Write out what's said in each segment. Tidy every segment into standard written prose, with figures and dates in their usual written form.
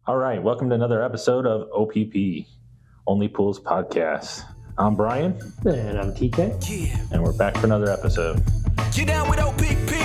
All right, welcome to another episode of OPP, Only Pools Podcast. I'm Brian. And I'm TK. Yeah. And we're back for another episode. You down with OPP?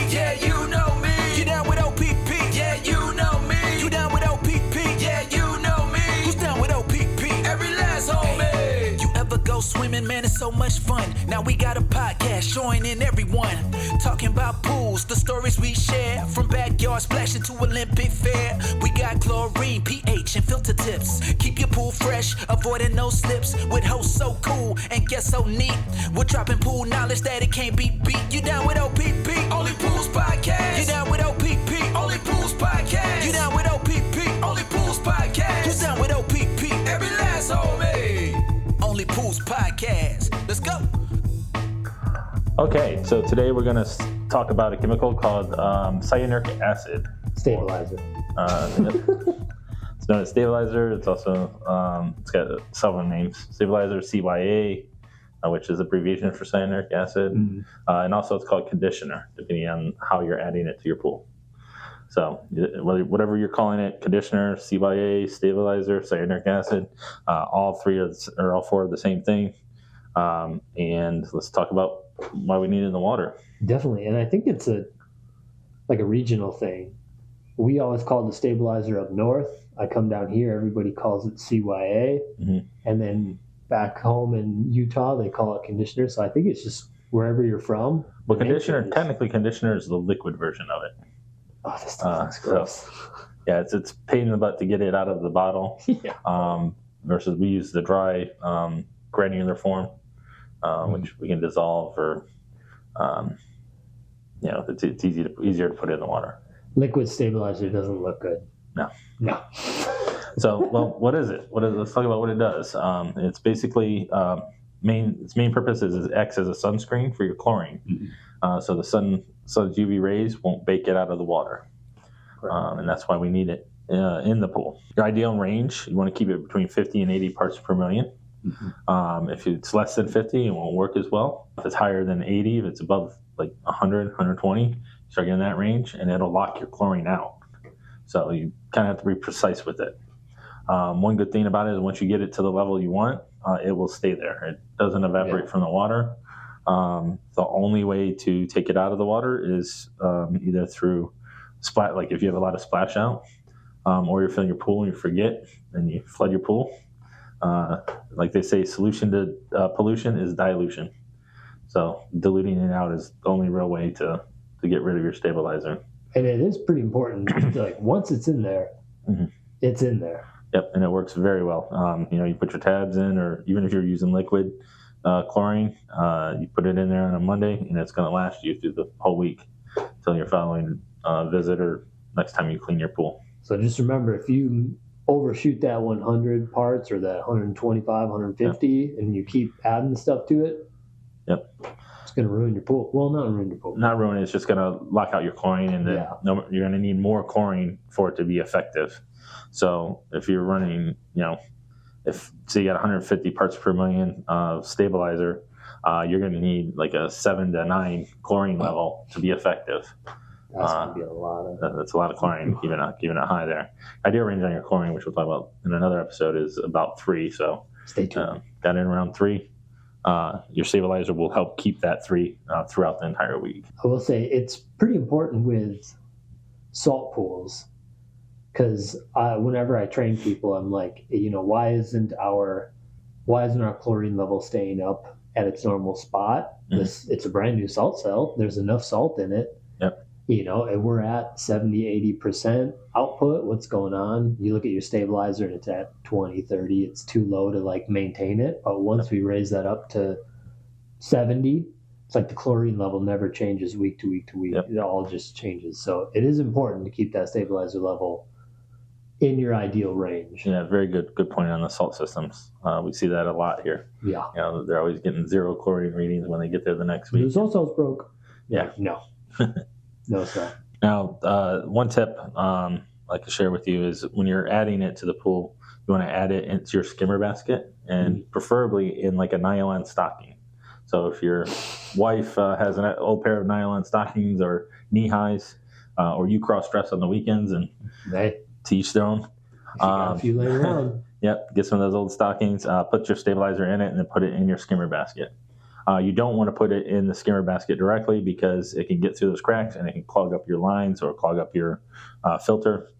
Yeah, you know me. You down with OPP? Yeah, you know me. You down with OPP? Yeah, you know me. Who's down with OPP? Every last homie. You ever go swimming, man? It's so much fun. Now we got a podcast joining everyone. Talking about pools, the stories we share. From backyard splashing to Olympic fair. We got chlorine, pH, and filter tips. Keep your pool fresh, avoiding no slips. With hosts so cool and guests so neat. We're dropping pool knowledge that it can't be beat. You down with OPP? Only Pools Podcast. You down with OPP? Only Pools Podcast. You down with OPP? Only Pools Podcast. Who's down with OPP? Every last homie. Only Pools Podcast. Let's go. Okay, so today we're going to talk about a chemical called cyanuric acid. Stabilizer. It's known as stabilizer. It's also it's got several names. Stabilizer, CYA, which is abbreviation for cyanuric acid, and also it's called conditioner, depending on how you're adding it to your pool. So whatever you're calling it, conditioner, CYA, stabilizer, cyanuric acid, all four are the same thing. And let's talk about why we need it in the water. Definitely. And I think it's a regional thing. We always call it the stabilizer up north. I come down here, everybody calls it CYA. Mm-hmm. And then back home in Utah, they call it conditioner. So I think it's just wherever you're from. Well, technically conditioner is the liquid version of it. Oh, this stuff looks gross. So, yeah, it's pain in the butt to get it out of the bottle. Yeah. Versus we use the dry granular form. Which we can dissolve, or it's easier to put in the water. Liquid stabilizer doesn't look good. No. So, well, what is it? Let's talk about what it does. It's basically its main purpose is acts as a sunscreen for your chlorine. Mm-hmm. So the sun's UV rays won't bake it out of the water, and that's why we need it in the pool. Your ideal range, you want to keep it between 50 and 80 parts per million. Mm-hmm. If it's less than 50, it won't work as well. If it's higher than 80, if it's above like 100, 120, start getting that range, and it'll lock your chlorine out. So you kind of have to be precise with it. One good thing about it is once you get it to the level you want, it will stay there. It doesn't evaporate from the water. The only way to take it out of the water is either through like if you have a lot of splash out, or you're filling your pool and you forget and you flood your pool. Like they say, solution to pollution is dilution. So diluting it out is the only real way to get rid of your stabilizer. And it is pretty important. Like once it's in there, mm-hmm. It's in there. Yep, and it works very well. You put your tabs in, or even if you're using liquid chlorine, you put it in there on a Monday, and it's going to last you through the whole week until your following visit or next time you clean your pool. So just remember, if you overshoot that 100 parts or that 125, 150, and you keep adding stuff to it, it's going to ruin your pool. Well, not ruin your pool. Not ruin it. It's just going to lock out your chlorine, and then you're going to need more chlorine for it to be effective. So if you're running, say you got 150 parts per million of stabilizer, you're going to need like a 7 to 9 chlorine level to be effective. That's going to be a lot of... That's a lot of chlorine, keeping it high there. Ideal range on your chlorine, which we'll talk about in another episode, is about 3. So stay tuned. Got in around 3. Your stabilizer will help keep that 3 throughout the entire week. I will say it's pretty important with salt pools, because whenever I train people, I'm like, why isn't our chlorine level staying up at its normal spot? Mm-hmm. It's a brand new salt cell. There's enough salt in it. Yep. And we're at 70, 80% output. What's going on? You look at your stabilizer and it's at 20, 30. It's too low to maintain it. But once we raise that up to 70, it's like the chlorine level never changes week to week to week. Yep. It all just changes. So it is important to keep that stabilizer level in your ideal range. Yeah, very good point on the salt systems. We see that a lot here. Yeah. They're always getting 0 chlorine readings when they get there the next week. The salt cell's broke. Yeah. No. No, sir. Now, one tip I'd like to share with you is when you're adding it to the pool, you want to add it into your skimmer basket, and preferably in like a nylon stocking. So if your wife has an old pair of nylon stockings or knee highs, or you cross dress on the weekends, and to each their own, If you got a few laying around. Yep, get some of those old stockings, put your stabilizer in it, and then put it in your skimmer basket. You don't want to put it in the skimmer basket directly because it can get through those cracks and it can clog up your lines or clog up your filter.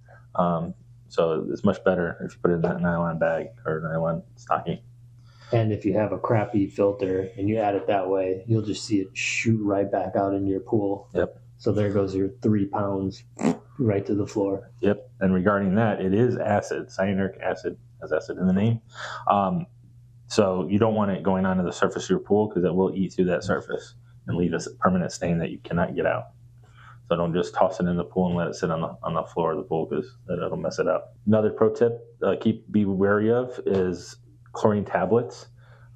So it's much better if you put it in that nylon bag or nylon stocking. And if you have a crappy filter and you add it that way, you'll just see it shoot right back out into your pool. Yep. So there goes your 3 pounds right to the floor. Yep. And regarding that, it is acid. Cyanuric acid has acid in the name. So you don't want it going onto the surface of your pool because it will eat through that surface and leave a permanent stain that you cannot get out. So don't just toss it in the pool and let it sit on the floor of the pool because it'll mess it up. Another pro tip, be wary of is chlorine tablets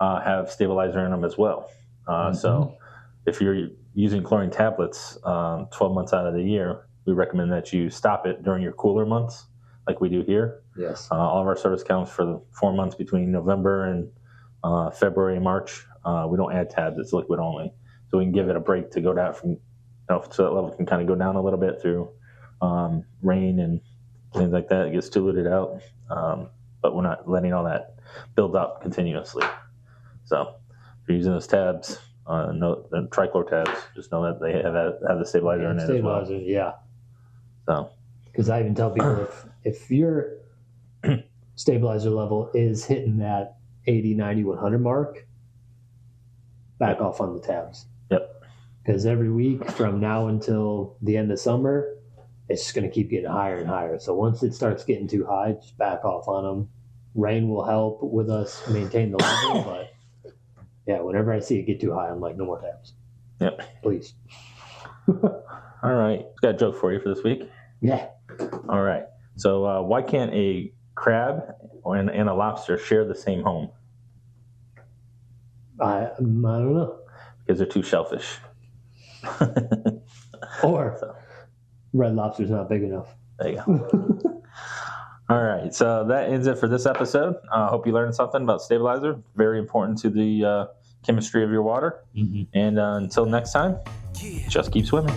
have stabilizer in them as well. So if you're using chlorine tablets 12 months out of the year, we recommend that you stop it during your cooler months like we do here. Yes. All of our service counts for the 4 months between November and February and March. We don't add tabs, it's liquid only. So we can give it a break to go down from, so that level can kind of go down a little bit through rain and things like that. It gets diluted out. But we're not letting all that build up continuously. So if you're using those tabs, the trichlor tabs, just know that they have the stabilizer in it as well. Yeah. So, because I even tell people if your stabilizer level is hitting that 80, 90, 100 mark, back off on the tabs. Yep. Because every week from now until the end of summer, it's just going to keep getting higher and higher. So once it starts getting too high, just back off on them. Rain will help with us maintain the level, but yeah, whenever I see it get too high, I'm like, no more tabs. Yep. Please. All right. Got a joke for you for this week. Yeah. All right. So why can't a crab and a lobster share the same home? I don't know. Because they're too shellfish. Or red lobster's not big enough. There you go. All right. So that ends it for this episode. I hope you learned something about stabilizer. Very important to the chemistry of your water. Mm-hmm. And until next time, just keep swimming.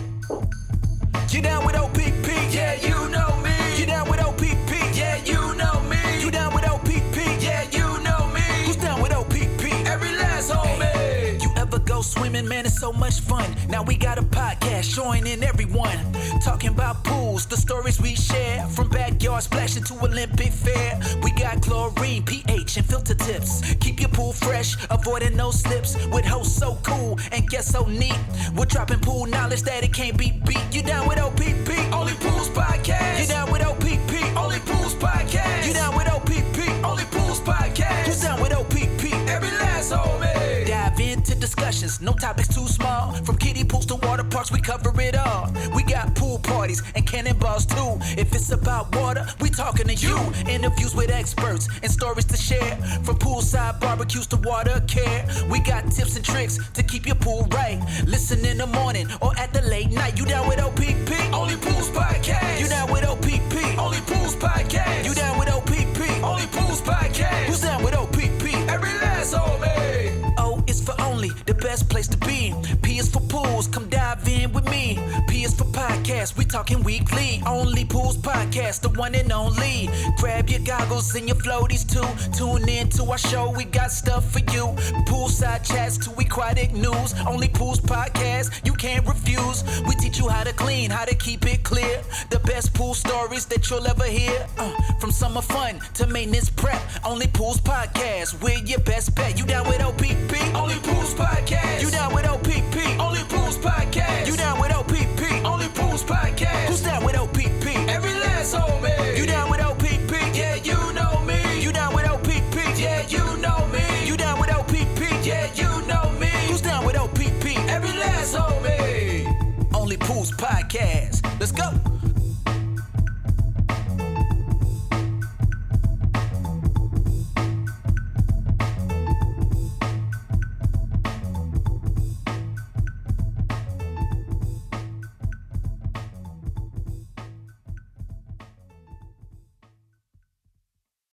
You down with OPP? Yeah, you know me. You down with OPP? Yeah, you know me. You down with OPP? Yeah, you know me. Who's down with OPP? Every last homie. You ever go swimming? Man, it's so much fun. Now we got a podcast joining everyone. Talking about pools, the stories we share. From backyard splashing to Olympic fair. We got chlorine, pH, and filter tips. Keep your pool fresh, avoiding no slips. With hosts so cool and guests so neat. We're dropping pool knowledge that it can't be beat. You down with OPP? Only Pools Podcast. You down with OPP? Only Pools Podcast. You down with OPP? Only Pools Podcast. Who's down with OPP? Every last homie. Dive into discussions, no topics too small. From kiddie pools to water parks, we cover it all. We got pool parties and cannonballs too. If it's about water, we talking to you. Interviews with experts and stories to share. From poolside barbecues to water care. We got tips and tricks to keep your pool right. Listen in the morning or at the late night. You down with OPP? Only Pools Podcast. You down with OPP? Only Pools Podcast. You down with OPP? Only Pools Podcast. Who's down with OPP? Every last homie. O is for only, the best place to be. P is for pools, come dive in with me. P is for podcast, we talking weekly. Only Pools Podcast, the one and only. Grab your goggles and your floaties too. Tune in to our show, we got stuff for you. Poolside chats to aquatic news. Only Pools Podcast, you can't refuse. We teach you how to clean, how to keep it clear. The best pool stories that you'll ever hear. From summer fun to maintenance prep. Only Pools Podcast, we're your best bet. You down with OPP? Only Pools Podcast. You down with OPP? Only Pools Podcast. You down with OPP? Only Pools Podcast. Who's down with OPP? Every last homie. You down with OPP? Yeah, you know me. You down with OPP? Yeah, you know me. You down with OPP? Yeah, you know me. Who's down with OPP? Every last homie. Only Pools Podcast. Let's go.